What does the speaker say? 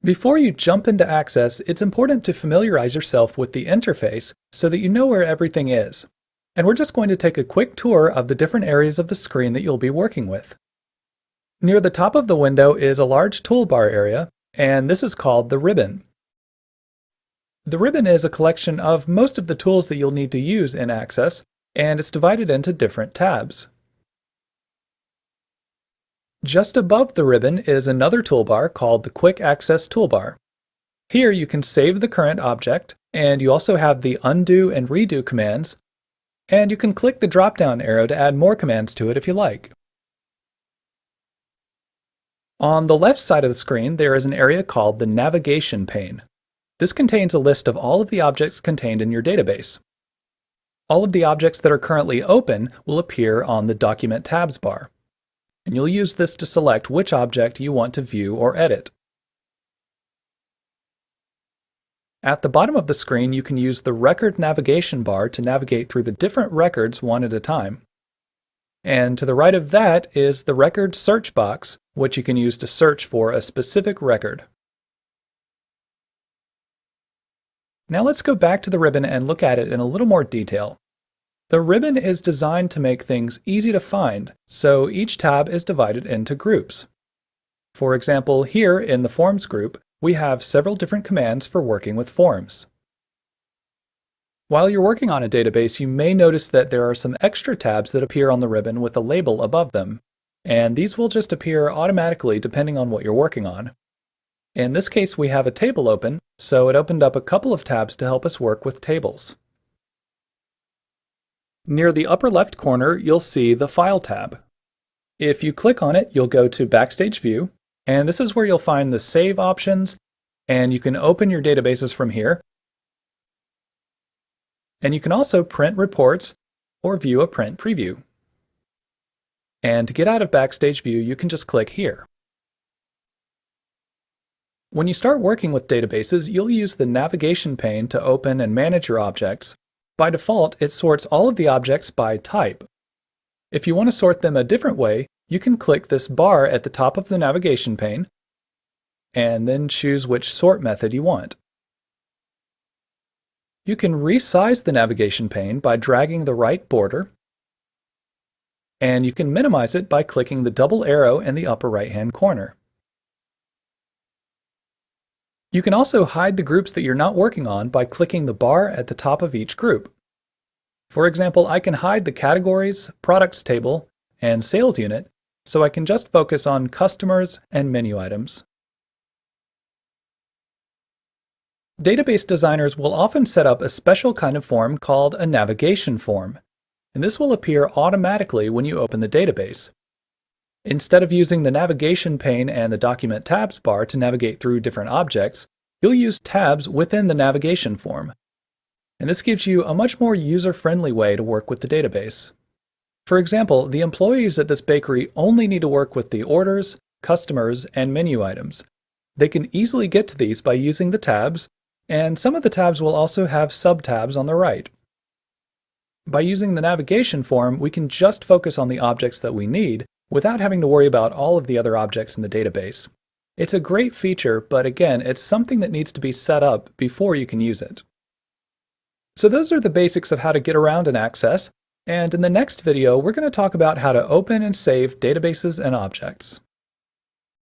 Before you jump into Access, it's important to familiarize yourself with the interface so that you know where everything is. And we're just going to take a quick tour of the different areas of the screen that you'll be working with. Near the top of the window is a large toolbar area, and this is called the ribbon. The ribbon is a collection of most of the tools that you'll need to use in Access, and it's divided into different tabs. Just above the ribbon is another toolbar called the Quick Access Toolbar. Here you can save the current object, and you also have the undo and redo commands, and you can click the drop-down arrow to add more commands to it if you like. On the left side of the screen there is an area called the Navigation pane. This contains a list of all of the objects contained in your database. All of the objects that are currently open will appear on the Document Tabs bar, and you'll use this to select which object you want to view or edit. At the bottom of the screen you can use the Record Navigation bar to navigate through the different records one at a time. And to the right of that is the Record Search box, which you can use to search for a specific record. Now let's go back to the ribbon and look at it in a little more detail. The ribbon is designed to make things easy to find, so each tab is divided into groups. For example, here in the Forms group, we have several different commands for working with forms. While you're working on a database, you may notice that there are some extra tabs that appear on the ribbon with a label above them, and these will just appear automatically depending on what you're working on. In this case, we have a table open, so it opened up a couple of tabs to help us work with tables. Near the upper left corner, you'll see the File tab. If you click on it, you'll go to Backstage View, and this is where you'll find the Save options, and you can open your databases from here. And you can also print reports or view a print preview. And to get out of Backstage View, you can just click here. When you start working with databases, you'll use the Navigation pane to open and manage your objects. By default, it sorts all of the objects by type. If you want to sort them a different way, you can click this bar at the top of the Navigation pane, and then choose which sort method you want. You can resize the Navigation pane by dragging the right border, and you can minimize it by clicking the double arrow in the upper right-hand corner. You can also hide the groups that you're not working on by clicking the bar at the top of each group. For example, I can hide the Categories, Products table, and Sales unit, so I can just focus on Customers and Menu items. Database designers will often set up a special kind of form called a navigation form, and this will appear automatically when you open the database. Instead of using the Navigation pane and the Document Tabs bar to navigate through different objects, you'll use tabs within the navigation form. And this gives you a much more user-friendly way to work with the database. For example, the employees at this bakery only need to work with the orders, customers, and menu items. They can easily get to these by using the tabs, and some of the tabs will also have sub-tabs on the right. By using the navigation form, we can just focus on the objects that we need without having to worry about all of the other objects in the database. It's a great feature, but again, it's something that needs to be set up before you can use it. So those are the basics of how to get around in Access, and in the next video we're going to talk about how to open and save databases and objects.